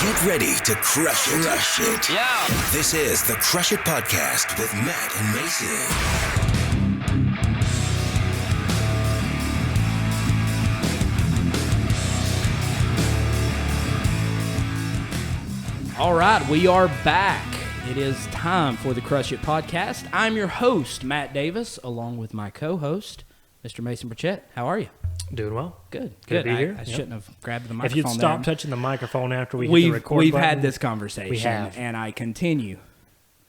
Get ready to crush it. Crush it. Yeah. This is the Crush It Podcast with Matt and Mason. All right, we are back. It is time for the Crush It Podcast. I'm your host, Matt Davis, along with my co-host, Mr. Mason Burchett. How are you? Doing well. Good. Good to be here. I shouldn't have grabbed the microphone. If you'd stop there. touching the microphone after we hit the record We've button. had this conversation. We have. And I continue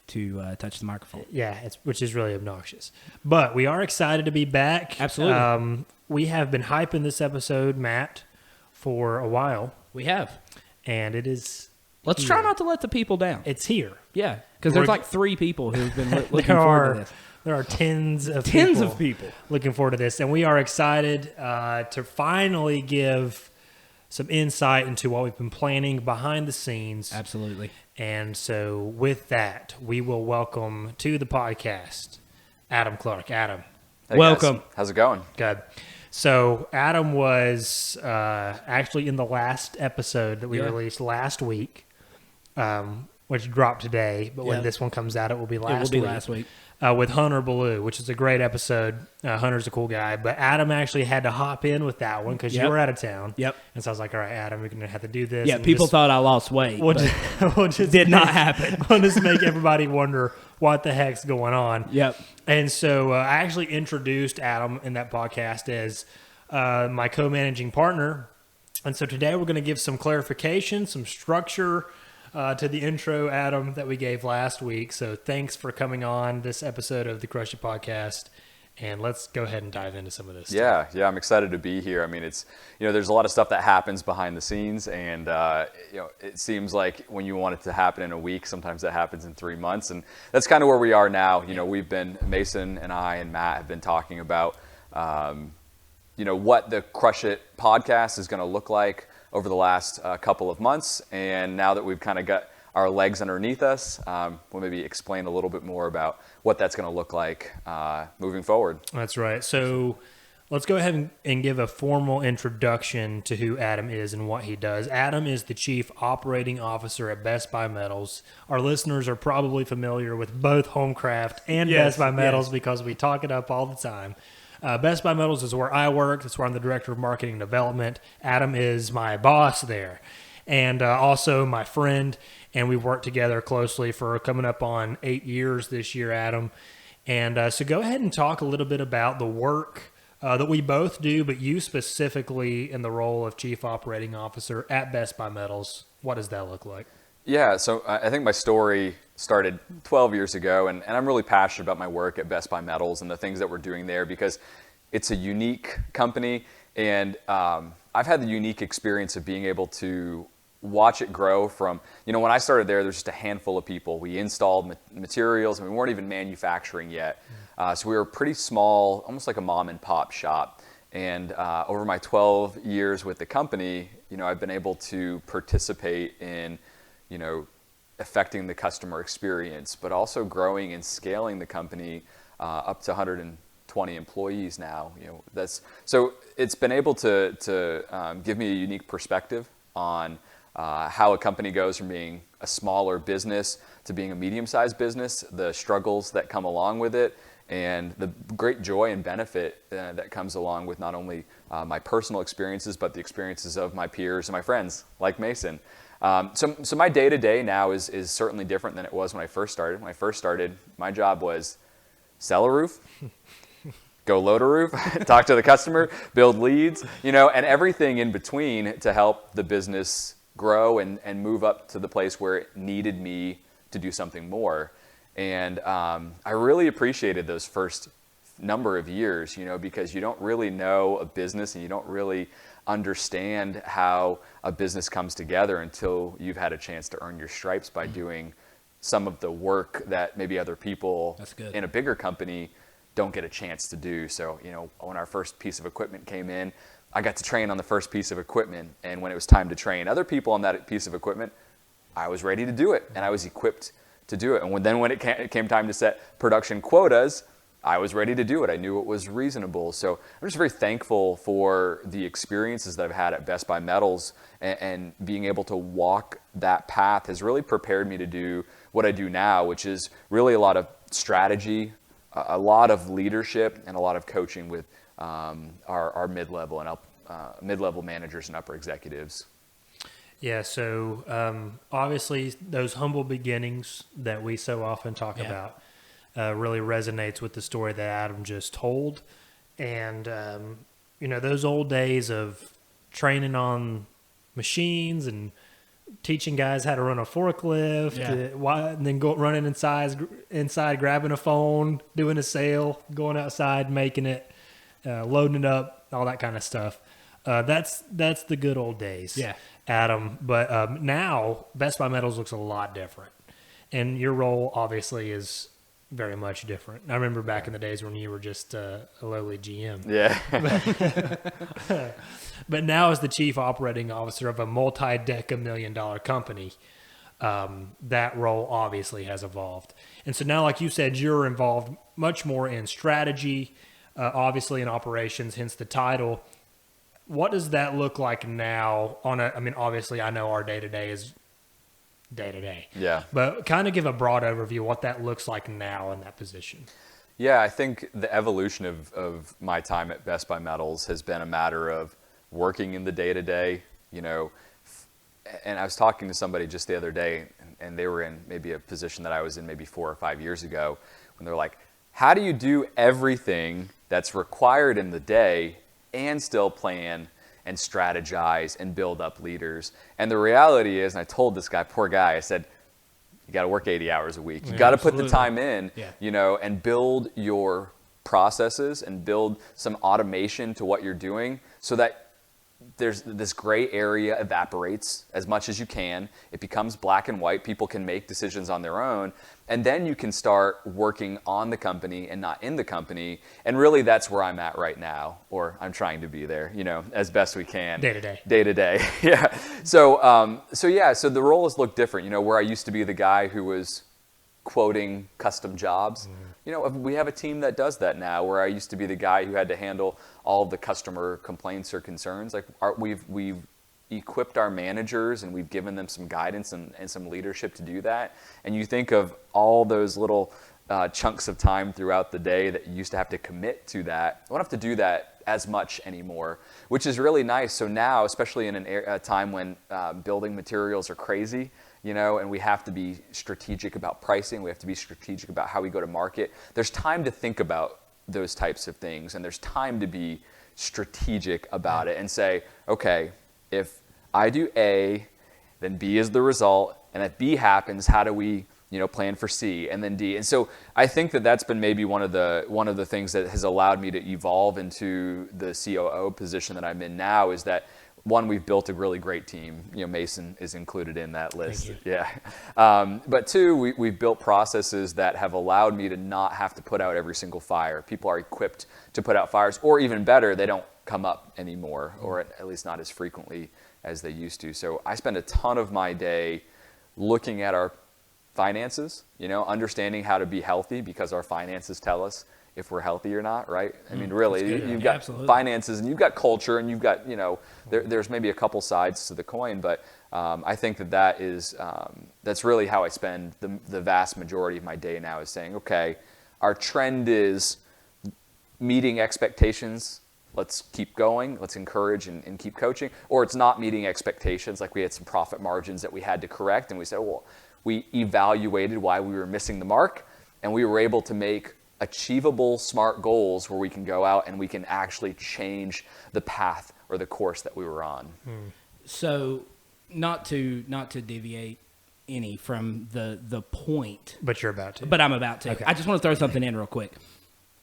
to touch the microphone. Yeah, which is really obnoxious. But we are excited to be back. Absolutely. We have been hyping this episode, Matt, for a while. We have. And it is Let's try not to let the people down. It's here. Yeah, because there's like 3 people who've been looking There forward to this. There are tens of people looking forward to this. And we are excited to finally give some insight into what we've been planning behind the scenes. Absolutely. And so with that, we will welcome to the podcast Adam Clark. Adam. Hey Welcome. guys. How's it going? Good. So Adam was actually in the last episode that we released last week, which dropped today. But when this one comes out, it will be last week. With Hunter Ballou, which is a great episode. Hunter's a cool guy. But Adam actually had to hop in with that one because you were out of town. Yep. And so I was like, all right, Adam, we're going to have to do this. Yeah, and people thought I lost weight. We'll but just did not happen. We'll just make everybody wonder what the heck's going on. Yep. And so I actually introduced Adam in that podcast as my co-managing partner. And so today we're going to give some clarification, some structure to the intro, Adam, that we gave last week. So thanks for coming on this episode of the Crush It Podcast. And let's go ahead and dive into some of this stuff. Yeah, I'm excited to be here. I mean, it's, there's a lot of stuff that happens behind the scenes, and it seems like when you want it to happen in a week, sometimes that happens in 3 months, and that's kind of where we are now. We've been, Mason and I and Matt have been talking about, what the Crush It Podcast is going to look like over the last couple of months, and now that we've kind of got our legs underneath us, we'll maybe explain a little bit more about what that's going to look like moving forward. That's right. So let's go ahead and give a formal introduction to who Adam is and what he does. Adam is the Chief Operating Officer at Best Buy Metals. Our listeners are probably familiar with both Homecraft and Best Buy Metals because we talk it up all the time. Best Buy Metals is where I work. That's where I'm the Director of Marketing and Development. Adam is my boss there and also my friend. And we've worked together closely for coming up on 8 years this year, Adam. And so go ahead and talk a little bit about the work that we both do, but you specifically in the role of Chief Operating Officer at Best Buy Metals. What does that look like? Yeah, so I think my story started 12 years ago, and I'm really passionate about my work at Best Buy Metals and the things that we're doing there because it's a unique company, and I've had the unique experience of being able to watch it grow from, when I started there's just a handful of people. We installed materials, and we weren't even manufacturing yet. So we were pretty small, almost like a mom and pop shop. And over my 12 years with the company, I've been able to participate in, affecting the customer experience, but also growing and scaling the company up to 120 employees now. So it's been able to give me a unique perspective on how a company goes from being a smaller business to being a medium-sized business, the struggles that come along with it, and the great joy and benefit that comes along with not only my personal experiences, but the experiences of my peers and my friends, like Mason. So my day-to-day now is certainly different than it was when I first started. When I first started, my job was sell a roof, go load a roof, talk to the customer, build leads, and everything in between to help the business grow and move up to the place where it needed me to do something more. And I really appreciated those first number of years, because you don't really know a business and you don't really understand how a business comes together until you've had a chance to earn your stripes by doing some of the work that maybe other people in a bigger company don't get a chance to do. So, when our first piece of equipment came in, I got to train on the first piece of equipment. And when it was time to train other people on that piece of equipment, I was ready to do it and I was equipped to do it. And when it came time to set production quotas, I was ready to do it. I knew it was reasonable. So I'm just very thankful for the experiences that I've had at Best Buy Metals, and being able to walk that path has really prepared me to do what I do now, which is really a lot of strategy, a lot of leadership, and a lot of coaching with our mid-level and mid-level managers and upper executives. Yeah, so obviously those humble beginnings that we so often talk about really resonates with the story that Adam just told. And, those old days of training on machines and teaching guys how to run a forklift, and then running inside, grabbing a phone, doing a sale, going outside, making it, loading it up, all that kind of stuff. That's the good old days, Adam. But now Best Buy Metals looks a lot different, and your role obviously is very much different. I remember back in the days when you were just a lowly GM. Yeah. But now as the chief operating officer of a multi-deca-million-dollar company, that role obviously has evolved. And so now, like you said, you're involved much more in strategy, obviously in operations, hence the title. What does that look like now obviously I know our day-to-day is day-to-day. Yeah. But kind of give a broad overview of what that looks like now in that position. Yeah, I think the evolution of my time at Best Buy Metals has been a matter of working in the day-to-day, and I was talking to somebody just the other day, and they were in maybe a position that I was in maybe 4 or 5 years ago, when they're like, how do you do everything that's required in the day and still plan and strategize and build up leaders? And the reality is, and I told this guy, poor guy, I said, you got to work 80 hours a week. You got to put the time in, and build your processes and build some automation to what you're doing, so that there's this gray area evaporates as much as you can. It becomes black and white. People can make decisions on their own. And then you can start working on the company and not in the company. And really, that's where I'm at right now, or I'm trying to be there, as best we can. Day to day. Day to day. Yeah. So the roles look different, where I used to be the guy who was quoting custom jobs. We have a team that does that now, where I used to be the guy who had to handle all of the customer complaints or concerns. Like we've equipped our managers, and we've given them some guidance and some leadership to do that. And you think of all those little chunks of time throughout the day that you used to have to commit to that. I don't have to do that as much anymore, which is really nice. So now, especially in a time when building materials are crazy, and we have to be strategic about pricing, we have to be strategic about how we go to market, there's time to think about those types of things, and there's time to be strategic about it and say, okay, if I do A, then B is the result, and if B happens, how do we plan for C, and then D? And so I think that that's been maybe one of the things that has allowed me to evolve into the COO position that I'm in now, is that, one, we've built a really great team. Mason is included in that list. Thank you. Yeah. But two, we've built processes that have allowed me to not have to put out every single fire. People are equipped to put out fires, or even better, they don't come up anymore, or at least not as frequently as they used to. So I spend a ton of my day looking at our finances, understanding how to be healthy, because our finances tell us if we're healthy or not, right? I mean, really, you've got finances, and you've got culture, and you've got, there's maybe a couple sides to the coin, but I think that is, that's really how I spend the vast majority of my day now, is saying, okay, our trend is meeting expectations. Let's keep going. Let's encourage and keep coaching. Or it's not meeting expectations. Like we had some profit margins that we had to correct, and we said, well, we evaluated why we were missing the mark, and we were able to make achievable SMART goals where we can go out and we can actually change the path or the course that we were on. So not to deviate any from the point. But you're about to. But I'm about to. Okay. I just want to throw something in real quick.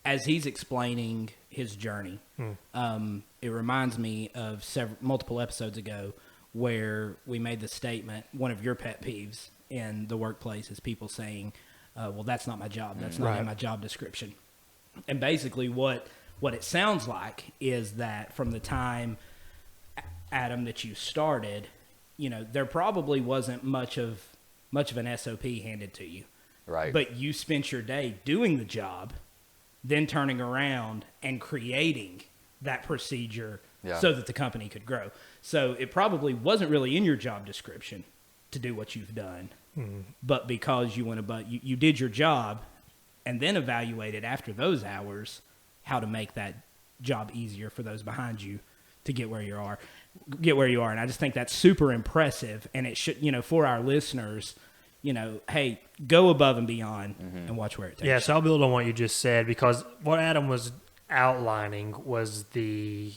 As he's explaining his journey, it reminds me of multiple episodes ago where we made the statement, one of your pet peeves in the workplace is people saying, well, that's not my job. That's not in my job description. And basically what it sounds like is that from the time, Adam, that you started, there probably wasn't much of an SOP handed to you. Right. But you spent your day doing the job, then turning around and creating that procedure so that the company could grow. So it probably wasn't really in your job description to do what you've done, but because you went above, you did your job and then evaluated after those hours how to make that job easier for those behind you to get where you are. And I just think that's super impressive. And it should, for our listeners, hey, go above and beyond and watch where it takes you. Yeah, so I'll build on what you just said, because what Adam was outlining was the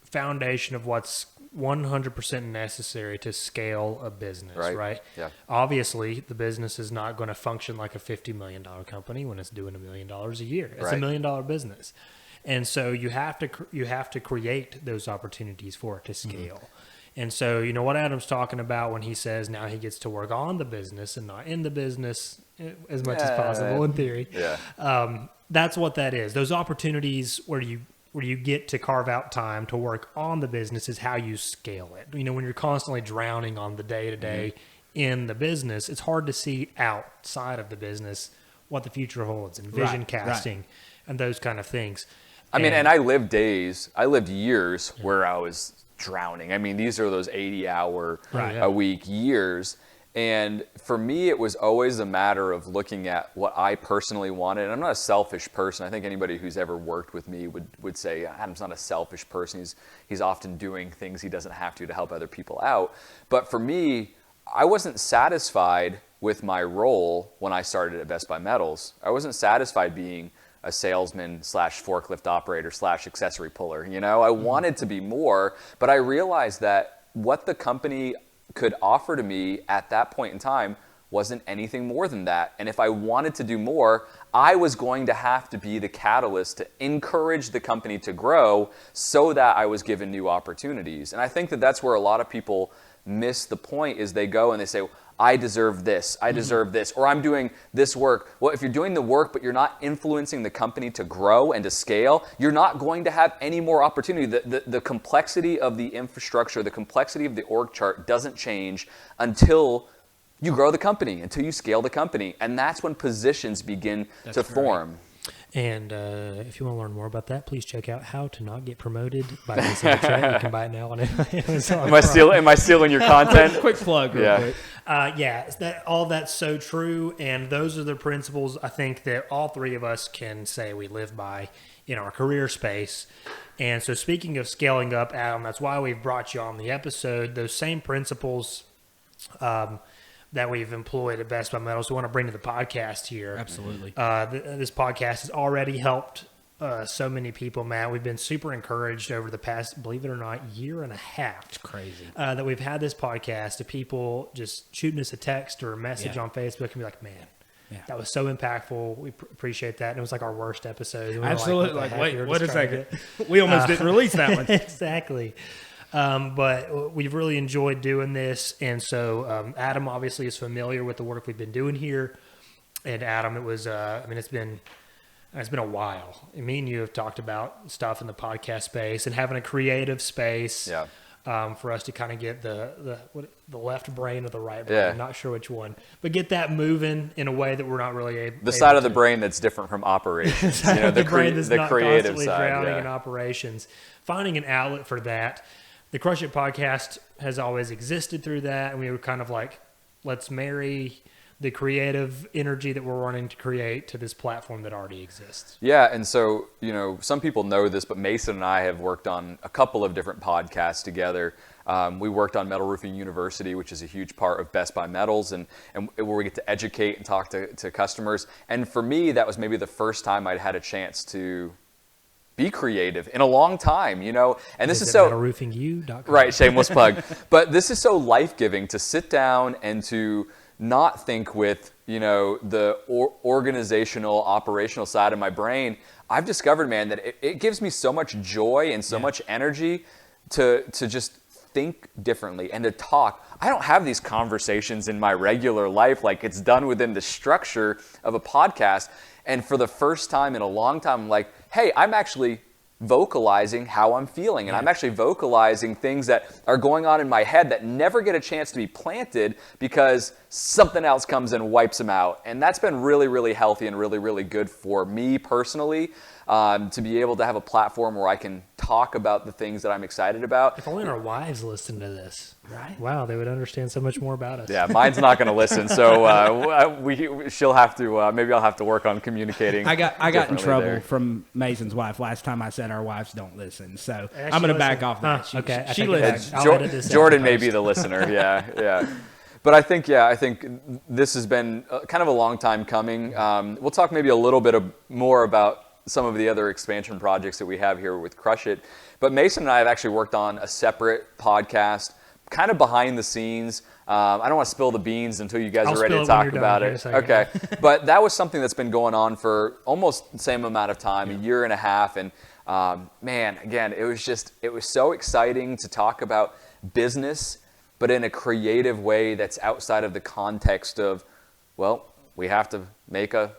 foundation of what's 100% necessary to scale a business, right? Yeah. Obviously, the business is not going to function like a $50 million company when it's doing $1 million a year. It's $1 million business. And so you have to create those opportunities for it to scale. And so, what Adam's talking about when he says now he gets to work on the business and not in the business as much as possible in theory. Yeah. That's what that is. Those opportunities where you get to carve out time to work on the business is how you scale it. When you're constantly drowning on the day-to-day in the business, it's hard to see outside of the business what the future holds and vision casting and those kind of things. And I lived years where I was drowning. These are those 80-hour a week years. And for me, it was always a matter of looking at what I personally wanted. And I'm not a selfish person. I think anybody who's ever worked with me would say Adam's not a selfish person. He's often doing things he doesn't have to help other people out. But for me, I wasn't satisfied with my role when I started at Best Buy Metals. I wasn't satisfied being a salesman / forklift operator / accessory puller. I wanted to be more, but I realized that what the company could offer to me at that point in time wasn't anything more than that. And if I wanted to do more, I was going to have to be the catalyst to encourage the company to grow so that I was given new opportunities. And I think that that's where a lot of people miss the point, is they go and they say, I deserve this, I deserve this, or I'm doing this work. Well, if you're doing the work, but you're not influencing the company to grow and to scale, you're not going to have any more opportunity. The complexity of the infrastructure, the complexity of the org chart doesn't change until you grow the company, until you scale the company. And that's when positions begin to form. And if you want to learn more about that, please check out How to Not Get Promoted by Mason Trent. You can buy it now on Amazon. Am I stealing your content? Quick plug real quick. All that's so true. And those are the principles I think that all three of us can say we live by in our career space. And so speaking of scaling up, Adam, that's why we've brought you on the episode. Those same principles that we've employed at Best Buy Metals, we want to bring to the podcast here. Absolutely. This podcast has already helped so many people, Matt. We've been super encouraged over the past, believe it or not, year and a half. It's crazy. That we've had this podcast of people just shooting us a text or a message on Facebook and be like, man, that was so impactful. We appreciate that. And it was like our worst episode. And we Absolutely. Wait, what is that? We almost didn't release that one. Exactly. But we've really enjoyed doing this. And so Adam obviously is familiar with the work we've been doing here. And Adam, it was, it's been a while. Me and you have talked about stuff in the podcast space and having a creative space for us to kind of get the left brain or the right brain. I'm not sure which one. But get that moving in a way that we're not really able to. The side of the brain that's different from operations. The brain that's not creative constantly side, drowning in operations. Finding an outlet for that. The Crush It podcast has always existed through that, and we were kind of like, let's marry the creative energy that we're wanting to create to this platform that already exists. Yeah, and so, some people know this, but Mason and I have worked on a couple of different podcasts together. We worked on Metal Roofing University, which is a huge part of Best Buy Metals, and where we get to educate and talk to customers. And for me, that was maybe the first time I'd had a chance to be creative in a long time, and this is so metalroofingu.com. Right, shameless plug. But this is so life-giving to sit down and to not think with, the organizational, operational side of my brain. I've discovered, man, that it gives me so much joy and so much energy to just think differently and to talk. I don't have these conversations in my regular life like it's done within the structure of a podcast. And for the first time in a long time, I'm like, hey, I'm actually vocalizing how I'm feeling. And I'm actually vocalizing things that are going on in my head that never get a chance to be planted because something else comes and wipes them out. And that's been really, really healthy and really, really good for me personally, to be able to have a platform where I can talk about the things that I'm excited about. If only our wives listened to this. Right. Wow, they would understand so much more about us. Yeah, mine's not going to listen, so she'll have to. Maybe I'll have to work on communicating. I got in differently trouble there. from Mason's wife last time I said our wives don't listen. So Actually, I'm going to back listen. off that. Huh, okay, I She take it listens. back. I'll Jo- edit this out Jordan in may post. be the listener. Yeah. But I think this has been kind of a long time coming. We'll talk maybe a little bit more about some of the other expansion projects that we have here with Crush It. But Mason and I have actually worked on a separate podcast, kind of behind the scenes. I don't want to spill the beans until you guys I'll are ready spill to it when talk you're done about here in a it. second. Okay. But that was something that's been going on for almost the same amount of time, a year and a half. And man, again, it was so exciting to talk about business, but in a creative way that's outside of the context of, well, we have to make a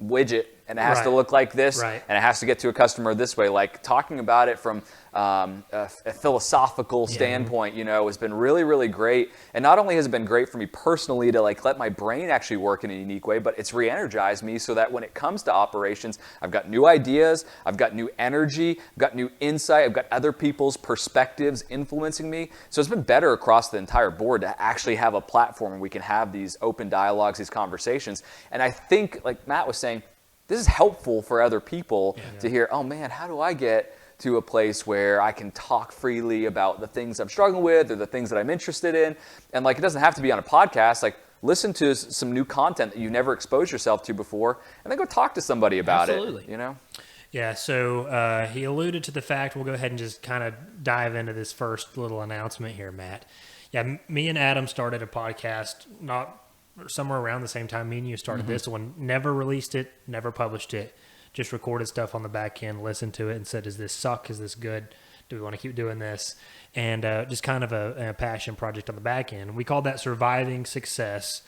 widget and it has to Right. look like this Right. and it has to get to a customer this way. Like talking about it from a philosophical standpoint, has been really, really great. And not only has it been great for me personally to like let my brain actually work in a unique way, but it's re-energized me so that when it comes to operations, I've got new ideas, I've got new energy, I've got new insight, I've got other people's perspectives influencing me. So it's been better across the entire board to actually have a platform where we can have these open dialogues, these conversations. And I think, like Matt was saying, this is helpful for other people to hear, oh man, how do I get to a place where I can talk freely about the things I'm struggling with or the things that I'm interested in? And like, it doesn't have to be on a podcast. Like, listen to some new content that you never exposed yourself to before, and then go talk to somebody about Absolutely. it. Yeah, so he alluded to the fact, we'll go ahead and just kind of dive into this first little announcement here, Matt. Yeah, me and Adam started a podcast somewhere around the same time me and you started this one. Never released it, never published it, just recorded stuff on the back end, listened to it and said, does this suck? Is this good? Do we want to keep doing this? And just kind of a passion project on the back end. We called that Surviving Success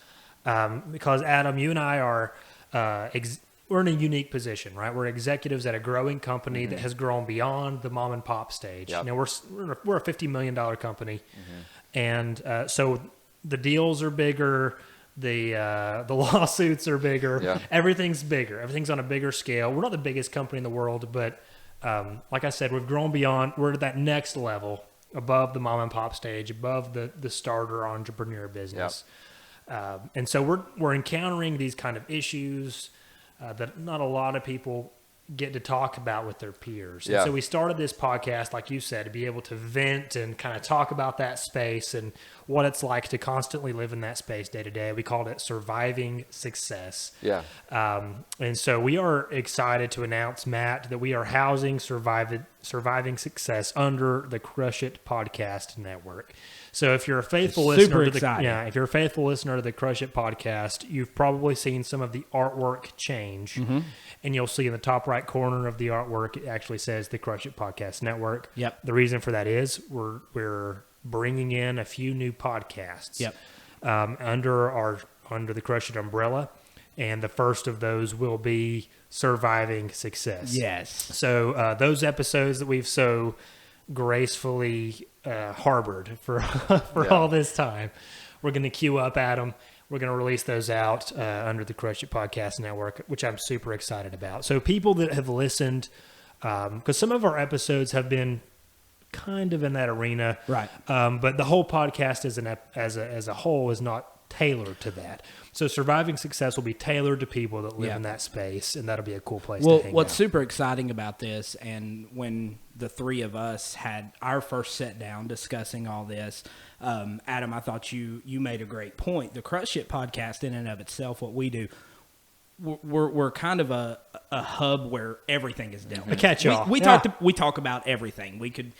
because, Adam, you and I are we're in a unique position, right? We're executives at a growing company that has grown beyond the mom and pop stage. Yep. We're a $50 million company. And so the deals are bigger. The lawsuits are bigger. Yeah. Everything's bigger. Everything's on a bigger scale. We're not the biggest company in the world, but like I said, we've grown beyond. We're at that next level, above the mom and pop stage, above the starter entrepreneur business. And so we're encountering these kind of issues that not a lot of people get to talk about with their peers. Yeah. And so we started this podcast, like you said, to be able to vent and kind of talk about that space and what it's like to constantly live in that space day to day. We called it Surviving Success. Yeah. And so we are excited to announce, Matt, that we are housing Surviving Success under the Crush It Podcast Network. So if you're a faithful listener to if you're a faithful listener to the Crush It Podcast, you've probably seen some of the artwork change, and you'll see in the top right corner of the artwork it actually says the Crush It Podcast Network. Yep. The reason for that is we're bringing in a few new podcasts. Yep. Under the Crush It umbrella, and the first of those will be Surviving Success. Yes. So those episodes that we've so gracefully harbored for all this time, we're going to queue up, Adam. We're going to release those out under the Crush It Podcast Network, which I'm super excited about. So people that have listened, because some of our episodes have been kind of in that arena, Right. but the whole podcast as a whole is not tailored to that. So Surviving Success will be tailored to people that live in that space, and that'll be a cool place to hang what's out. super exciting about this, and when the three of us had our first sit down discussing all this, Adam, I thought you made a great point. The Crush It podcast, in and of itself, what we do, we're kind of a hub where everything is dealt with. A catch-all. We talk about everything. We could,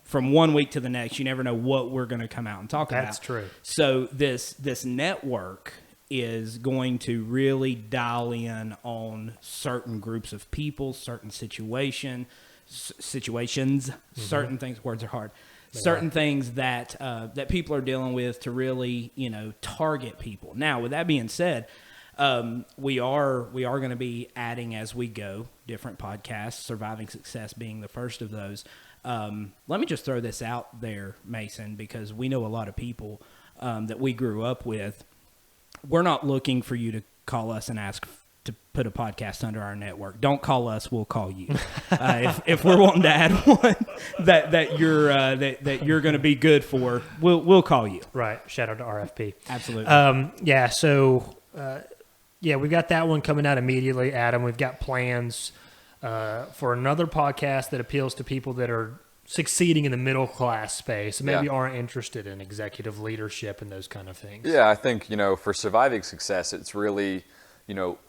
from one week to the next, you never know what we're going to come out and talk about. That's true. So this network is going to really dial in on certain groups of people, certain situations, certain things. Words are hard. Certain things that that people are dealing with to really, target people. Now, with that being said, We are going to be adding as we go different podcasts, Surviving Success being the first of those. Let me just throw this out there, Mason, because we know a lot of people that we grew up with. We're not looking for you to call us and ask to put a podcast under our network. Don't call us; we'll call you. If we're wanting to add one that you're going to be good for, we'll call you. Right. Shout out to RFP. Absolutely. Yeah. So we've got that one coming out immediately, Adam. We've got plans for another podcast that appeals to people that are succeeding in the middle class space and maybe aren't interested in executive leadership and those kind of things. Yeah, I think, for Surviving Success, it's really,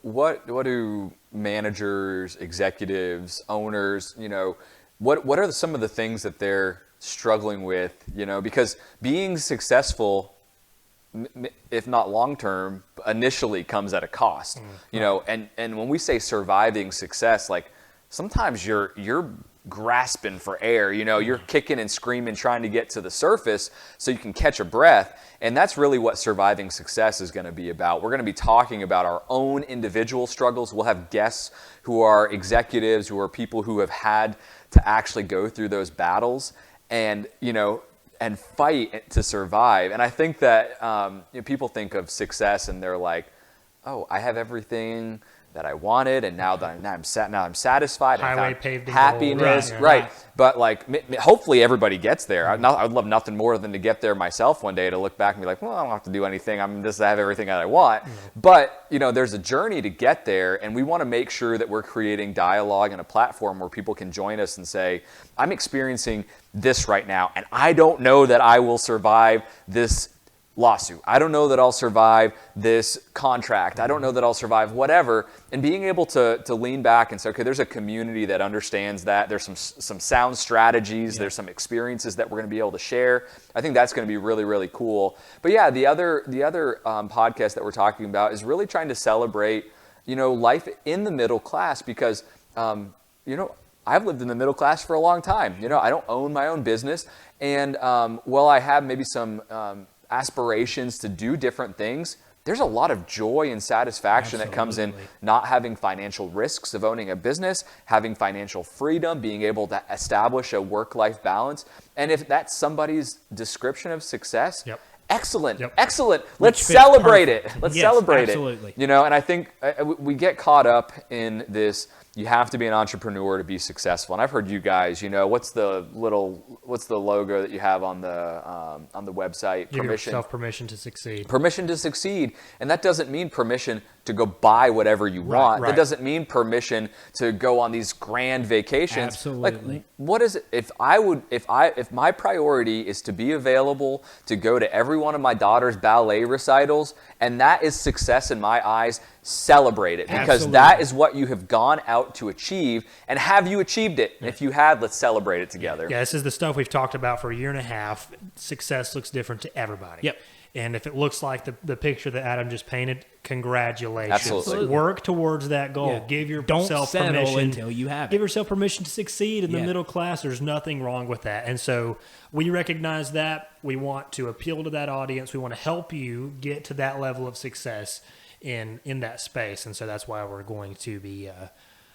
what do managers, executives, owners, what are some of the things that they're struggling with, because being successful, if not long-term, initially comes at a cost, and when we say surviving success, like sometimes you're grasping for air, you're kicking and screaming, trying to get to the surface so you can catch a breath. And that's really what Surviving Success is going to be about. We're going to be talking about our own individual struggles. We'll have guests who are executives, who are people who have had to actually go through those battles and, and fight to survive. And I think that people think of success and they're like, oh, I have everything that I wanted, and now I'm satisfied. Highway paved in happiness, gold. right? But hopefully everybody gets there. I'd love nothing more than to get there myself one day, to look back and be like, well, I don't have to do anything. I have everything that I want. But there's a journey to get there, and we want to make sure that we're creating dialogue and a platform where people can join us and say, I'm experiencing this right now, and I don't know that I will survive this lawsuit. I don't know that I'll survive this contract. I don't know that I'll survive whatever. And being able to lean back and say, okay, there's a community that understands that. There's some sound strategies. There's some experiences that we're going to be able to share. I think that's going to be really, really cool. But yeah, the other podcast that we're talking about is really trying to celebrate, life in the middle class, because, I've lived in the middle class for a long time. I don't own my own business. And while I have maybe some aspirations to do different things, there's a lot of joy and satisfaction that comes in not having financial risks of owning a business, having financial freedom, being able to establish a work-life balance. And if that's somebody's description of success, excellent. Let's celebrate it. Let's celebrate it. And I think we get caught up in this, you have to be an entrepreneur to be successful. And I've heard you guys, what's the logo that you have on the website? Give yourself permission to succeed. Permission to succeed. And that doesn't mean permission to go buy whatever you want. That doesn't mean permission to go on these grand vacations. Absolutely. Like, what is it? If my priority is to be available to go to every one of my daughter's ballet recitals, and that is success in my eyes, celebrate it, because that is what you have gone out to achieve. And have you achieved it? And if you have, let's celebrate it together. Yeah, this is the stuff we've talked about for a year and a half. Success looks different to everybody. Yep. And if it looks like the picture that Adam just painted, congratulations. Absolutely. Work towards that goal. Yeah. Give yourself Don't settle permission until you have it. Give yourself permission to succeed in the Yeah. middle class. There's nothing wrong with that. And so we recognize that. We want to appeal to that audience. We want to help you get to that level of success in that space. And so that's why we're going to be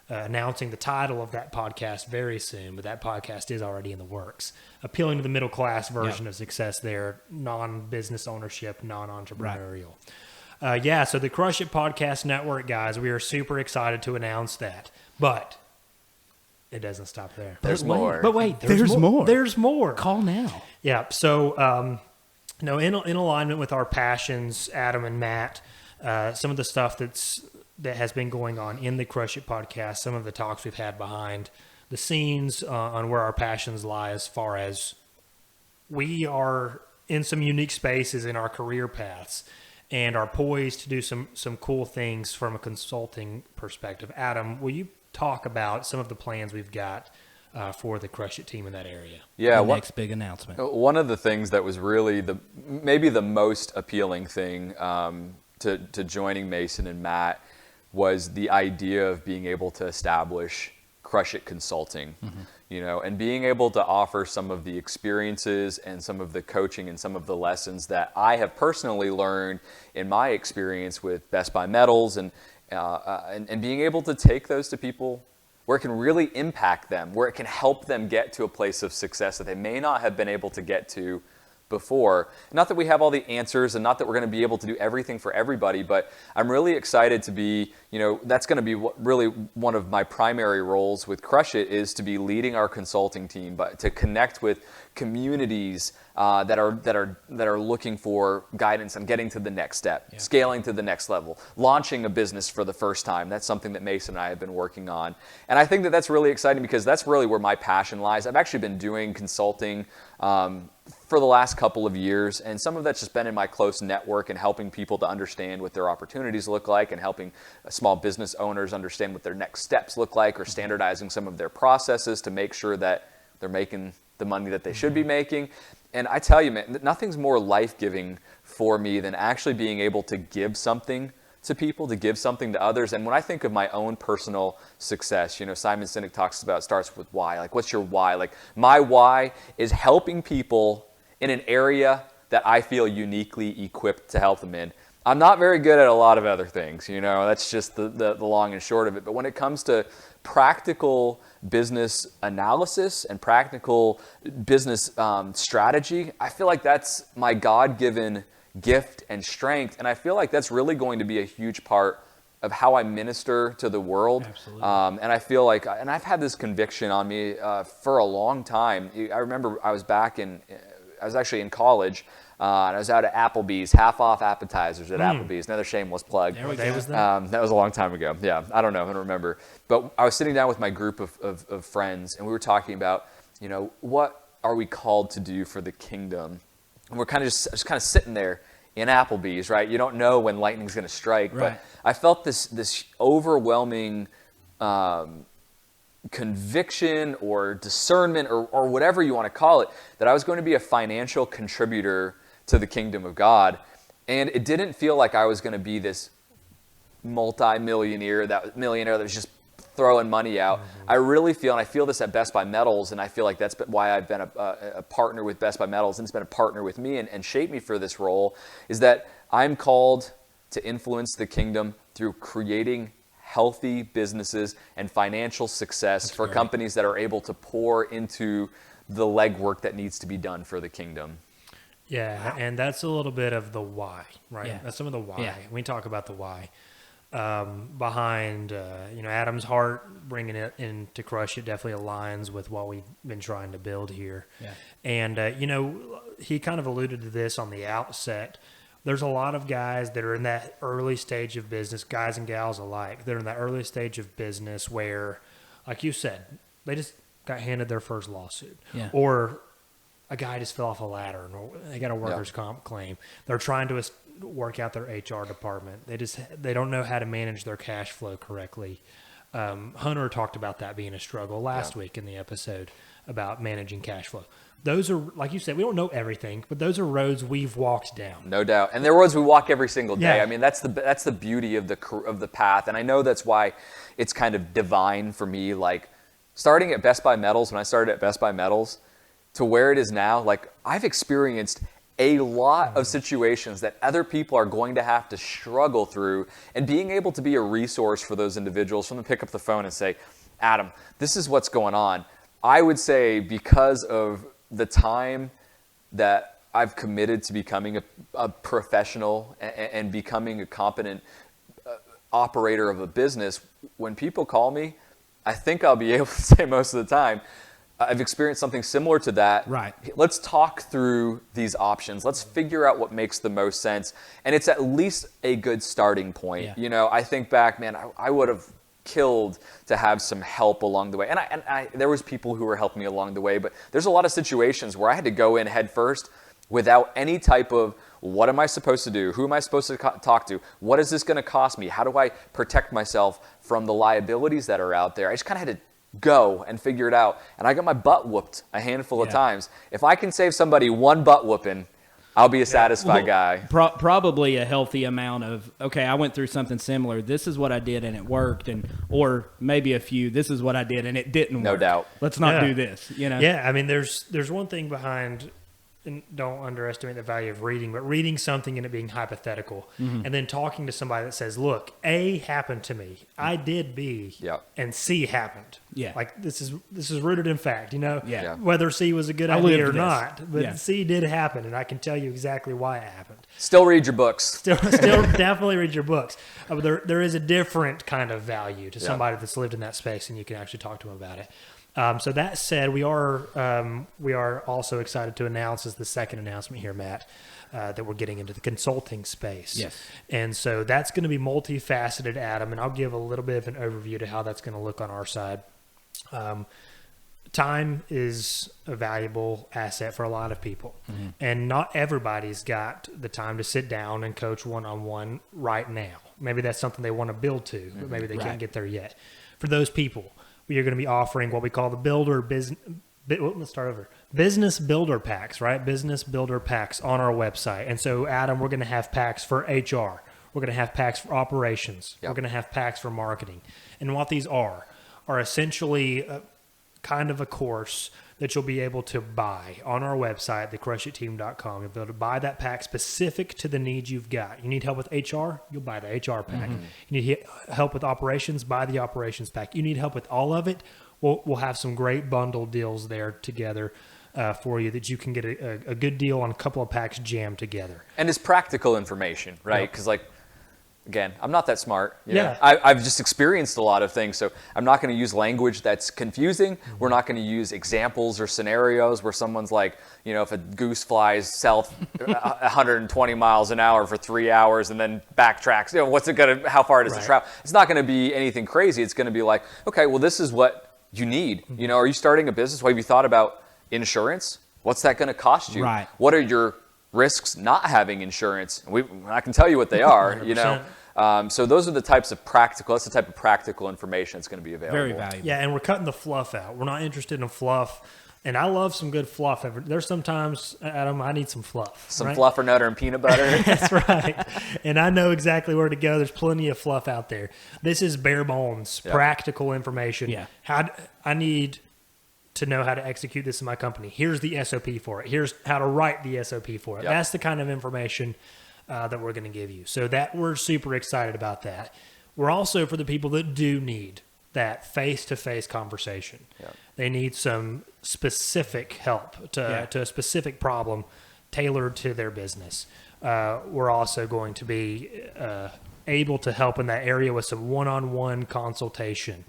announcing the title of that podcast very soon, but that podcast is already in the works. Appealing to the middle class version of success there, non-business ownership, non-entrepreneurial. So the Crush It Podcast Network, guys, we are super excited to announce that. But it doesn't stop there. There's more. But wait, there's more. There's more. Call now. Yeah. So, in alignment with our passions, Adam and Matt, some of the stuff that has been going on in the Crush It podcast, some of the talks we've had behind the scenes on where our passions lie, as far as we are in some unique spaces in our career paths and are poised to do some cool things from a consulting perspective. Adam, will you talk about some of the plans we've got for the Crush It team in that area? Yeah. The next big announcement. One of the things that was really maybe the most appealing thing to joining Mason and Matt was the idea of being able to establish Crush It Consulting. and being able to offer some of the experiences and some of the coaching and some of the lessons that I have personally learned in my experience with Best Buy Metals, and being able to take those to people where it can really impact them, where it can help them get to a place of success that they may not have been able to get to before. Not that we have all the answers, and not that we're going to be able to do everything for everybody, but I'm really excited to be, that's going to be really one of my primary roles with Crush It, is to be leading our consulting team, but to connect with communities that are looking for guidance on getting to the next step, scaling to the next level, launching a business for the first time. That's something that Mason and I have been working on. And I think that that's really exciting, because that's really where my passion lies. I've actually been doing consulting for the last couple of years, and some of that's just been in my close network and helping people to understand what their opportunities look like, and helping small business owners understand what their next steps look like, or standardizing some of their processes to make sure that they're making the money that they should be making. And I tell you, man, nothing's more life-giving for me than actually being able to give something to people, to give something to others. And when I think of my own personal success, Simon Sinek talks about, starts with why. Like, what's your why? Like, my why is helping people in an area that I feel uniquely equipped to help them in. I'm not very good at a lot of other things, that's just the long and short of it. But when it comes to practical business analysis and practical business strategy, I feel like that's my God-given gift and strength. And I feel like that's really going to be a huge part of how I minister to the world. Absolutely. And I feel like, and I've had this conviction on me for a long time. I remember I was actually in college, and I was out at Applebee's, half-off appetizers at Applebee's. Another shameless plug. There we What day go. was that? That was a long time ago. Yeah, I don't know. I don't remember. But I was sitting down with my group of friends, and we were talking about, what are we called to do for the kingdom? And we're kind of just kind of sitting there in Applebee's, right? You don't know when lightning's going to strike. Right. But I felt this overwhelming conviction or discernment or whatever you want to call it, that I was going to be a financial contributor to the kingdom of God. And it didn't feel like I was going to be this millionaire that was just throwing money out. I really feel, and I feel this at Best Buy Metals, and I feel like that's why I've been a partner with Best Buy Metals, and it's been a partner with me and shaped me for this role, is that I'm called to influence the kingdom through creating healthy businesses and financial success for companies that are able to pour into the legwork that needs to be done for the kingdom. Yeah, and that's a little bit of the why, right? Yeah. That's some of the why. Yeah. We talk about the why behind, Adam's heart, bringing it in to Crush It definitely aligns with what we've been trying to build here. Yeah. And, he kind of alluded to this on the outset. There's a lot of guys that are in that early stage of business, guys and gals alike. They're in that early stage of business where, like you said, they just got handed their first lawsuit. Yeah. Or a guy just fell off a ladder and they got a workers' comp claim. They're trying to work out their HR department. They don't know how to manage their cash flow correctly. Hunter talked about that being a struggle last week in the episode about managing cash flow. Those are, like you said, we don't know everything, but those are roads we've walked down. No doubt. And they're roads we walk every single day. Yeah. I mean, that's the beauty of the path. And I know that's why it's kind of divine for me. Like, starting at Best Buy Metals, when I started at Best Buy Metals, to where it is now, like, I've experienced a lot of situations that other people are going to have to struggle through, and being able to be a resource for those individuals, for them to pick up the phone and say, Adam, this is what's going on. I would say, because of the time that I've committed to becoming a professional and becoming a competent operator of a business, when people call me, I think I'll be able to say most of the time, I've experienced something similar to that. Right. Let's talk through these options. Let's figure out what makes the most sense. And it's at least a good starting point. Yeah. I think back, man, I would have killed to have some help along the way. And I there was people who were helping me along the way, but there's a lot of situations where I had to go in head first without any type of, what am I supposed to do? Who am I supposed to talk to? What is this going to cost me? How do I protect myself from the liabilities that are out there? I just kind of had to go and figure it out. And I got my butt whooped a handful of times. If I can save somebody one butt whooping, I'll be a satisfied guy. Probably a healthy amount of, okay, I went through something similar. This is what I did and it worked, or maybe a few. This is what I did and it didn't work. No doubt. Let's not do this. Yeah, I mean, there's one thing behind. And don't underestimate the value of reading, but reading something and it being hypothetical, and then talking to somebody that says, "Look, A happened to me. I did B, and C happened. Yeah, like this is rooted in fact. Yeah. Whether C was a good idea or not, but C did happen, and I can tell you exactly why it happened. Still read your books. Still definitely read your books. But there is a different kind of value to somebody that's lived in that space, and you can actually talk to them about it. So that said, we are also excited to announce as the second announcement here, Matt, that we're getting into the consulting space. Yes. And so that's going to be multifaceted, Adam, and I'll give a little bit of an overview to how that's going to look on our side. Time is a valuable asset for a lot of people, and not everybody's got the time to sit down and coach one-on-one right now. Maybe that's something they want to build to, but maybe they can't get there yet. For those people, we are going to be offering what we call the business builder packs, right? Business builder packs on our website. And so, Adam, we're going to have packs for HR. We're going to have packs for operations. We're going to have packs for marketing. And what these are essentially kind of a course that you'll be able to buy on our website, thecrushitteam.com. You'll be able to buy that pack specific to the needs you've got. You need help with HR? You'll buy the HR pack. You need help with operations? Buy the operations pack. You need help with all of it? We'll have some great bundle deals there together for you that you can get a good deal on a couple of packs jammed together. And it's practical information, right? Because again, I'm not that smart. I've just experienced a lot of things, so I'm not going to use language that's confusing. We're not going to use examples or scenarios where someone's like, if a goose flies south 120 miles an hour for 3 hours and then backtracks, how far does it travel? It's not going to be anything crazy. It's going to be like, okay, well, this is what you need. Are you starting a business? Well, have you thought about insurance? What's that going to cost you? Right. What are your risks not having insurance? I can tell you what they are, 100%. So those are the types of that's the type of practical information that's going to be available. Very valuable. Yeah, and we're cutting the fluff out. We're not interested in fluff. And I love some good fluff. There's sometimes, Adam, I need some fluff. Some fluffernutter and peanut butter. That's right. And I know exactly where to go. There's plenty of fluff out there. This is bare bones, practical information. Yeah. I need to know how to execute this in my company. Here's the SOP for it. Here's how to write the SOP for it. Yep. That's the kind of information that we're going to give you. So that we're super excited about that. We're also for the people that do need that face-to-face conversation. Yep. They need some specific help to a specific problem tailored to their business. We're also going to be able to help in that area with some one-on-one consultation.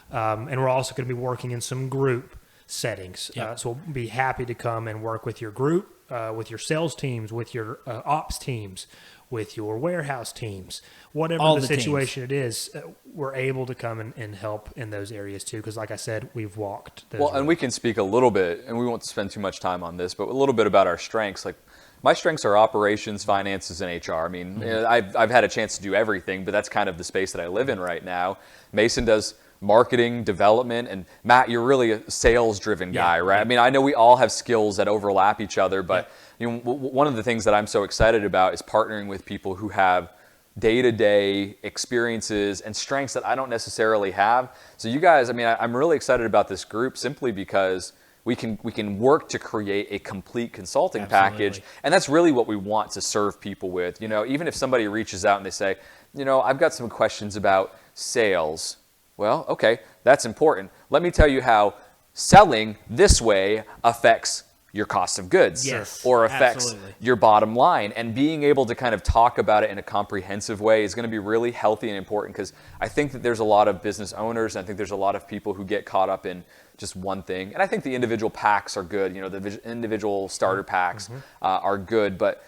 And we're also going to be working in some group settings. So we'll be happy to come and work with your group, with your sales teams, with your ops teams, with your warehouse teams, whatever the situation it is, we're able to come and help in those areas too. Because like I said, we've walked those roads. And we can speak a little bit, and we won't spend too much time on this, but a little bit about our strengths. Like my strengths are operations, finances, and HR. I mean, I've had a chance to do everything, but that's kind of the space that I live in right now. Mason does marketing, development, and Matt, you're really a sales-driven guy, right? I mean, I know we all have skills that overlap each other, but one of the things that I'm so excited about is partnering with people who have day-to-day experiences and strengths that I don't necessarily have. So you guys, I mean, I'm really excited about this group simply because we can work to create a complete consulting package, and that's really what we want to serve people with. Even if somebody reaches out and they say, I've got some questions about sales. Well, okay, that's important. Let me tell you how selling this way affects your cost of goods or affects your bottom line. And being able to kind of talk about it in a comprehensive way is going to be really healthy and important, because I think that there's a lot of business owners, and I think there's a lot of people who get caught up in just one thing. And I think the individual packs are good. The individual starter packs are good, but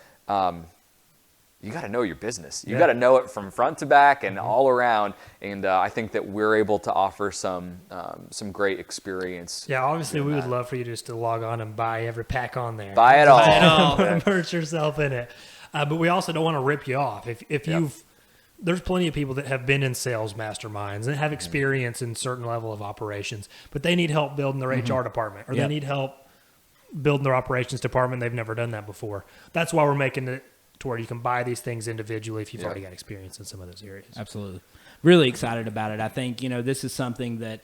you got to know your business. You got to know it from front to back and all around. And I think that we're able to offer some great experience. Yeah, obviously we would love for you just to log on and buy every pack on there. Buy it all. Immerse yourself in it. But we also don't want to rip you off. If there's plenty of people that have been in sales masterminds and have experience in certain level of operations, but they need help building their HR department, or they need help building their operations department. They've never done that before. That's why we're making it to where you can buy these things individually if you've already got experience in some of those areas. Absolutely. Really excited about it. I think, this is something that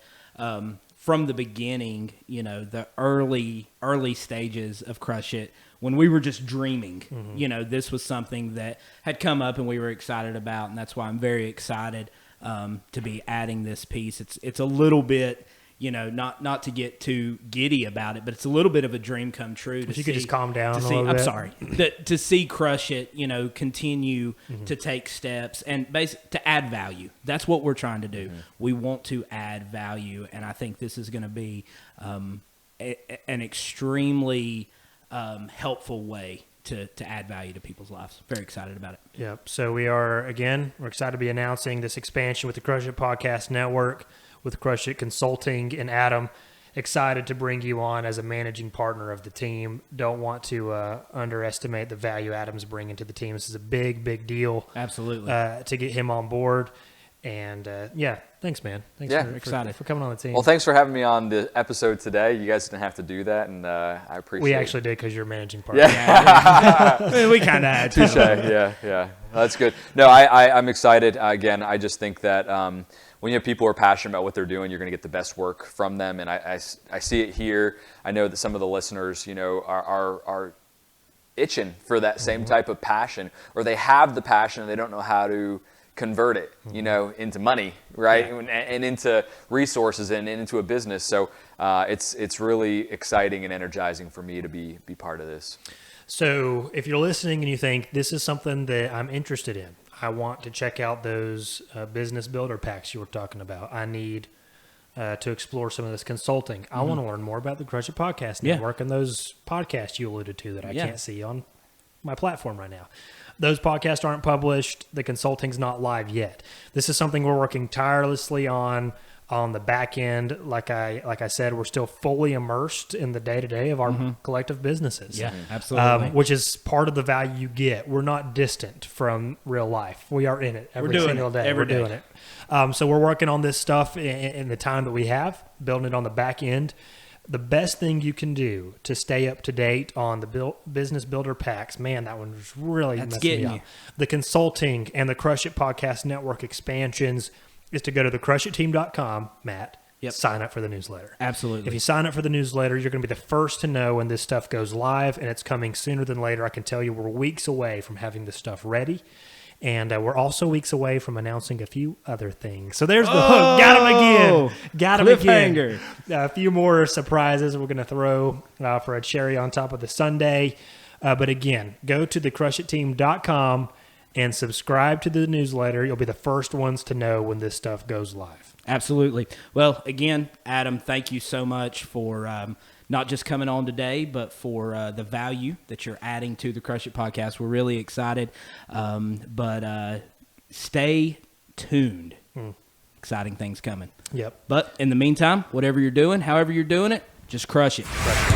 from the beginning, the early stages of Crush It, when we were just dreaming, this was something that had come up and we were excited about. And that's why I'm very excited to be adding this piece. It's a little bit, not to get too giddy about it, but it's a little bit of a dream come true. If you could just calm down a little I'm bit. sorry. To see Crush It, continue to take steps and to add value. That's what we're trying to do. We want to add value, and I think this is going to be an extremely helpful way to add value to people's lives. Very excited about it. Yep. So we're excited to be announcing this expansion with the Crush It Podcast Network, with Crush It Consulting, and Adam. Excited to bring you on as a managing partner of the team. Don't want to underestimate the value Adam's bringing to the team. This is a big deal. Absolutely. To get him on board. And thanks, man. Thanks for coming on the team. Well, thanks for having me on the episode today. You guys didn't have to do that, and I appreciate it. We actually did because you're managing partner. Yeah. We kind of had to. Touche. Yeah. That's good. No, I'm excited. Again, I just think that when you have people who are passionate about what they're doing, you're going to get the best work from them. And I see it here. I know that some of the listeners, are itching for that same type of passion, or they have the passion and they don't know how to convert it, into money, right? Yeah. And into resources and into a business. So it's really exciting and energizing for me to be part of this. So if you're listening and you think this is something that I'm interested in, I want to check out those business builder packs you were talking about. I need to explore some of this consulting. I want to learn more about the Crush It Podcast Network and those podcasts you alluded to that I can't see on my platform right now. Those podcasts aren't published. The consulting's not live yet. This is something we're working tirelessly on the back end. Like I said, we're still fully immersed in the day-to-day of our collective businesses. Yeah, absolutely. Which is part of the value you get. We're not distant from real life. We are in it every single day. We're doing it. So we're working on this stuff in the time that we have, building it on the back end. The best thing you can do to stay up to date on the business builder packs, man, that one was really messing me up. The consulting and the Crush It Podcast Network expansions is to go to thecrushitteam.com, Matt. Yep. Sign up for the newsletter. Absolutely. If you sign up for the newsletter, you're going to be the first to know when this stuff goes live, and it's coming sooner than later. I can tell you we're weeks away from having this stuff ready. And we're also weeks away from announcing a few other things. So there's the hook. Got him again. Got him again. A few more surprises we're going to throw for a cherry on top of the sundae. But again, go to thecrushitteam.com and subscribe to the newsletter. You'll be the first ones to know when this stuff goes live. Absolutely. Well, again, Adam, thank you so much for not just coming on today, but for the value that you're adding to the Crush It Podcast. We're really excited, but stay tuned. Exciting things coming. Yep. But in the meantime, whatever you're doing, however you're doing it, just crush it. Crush it.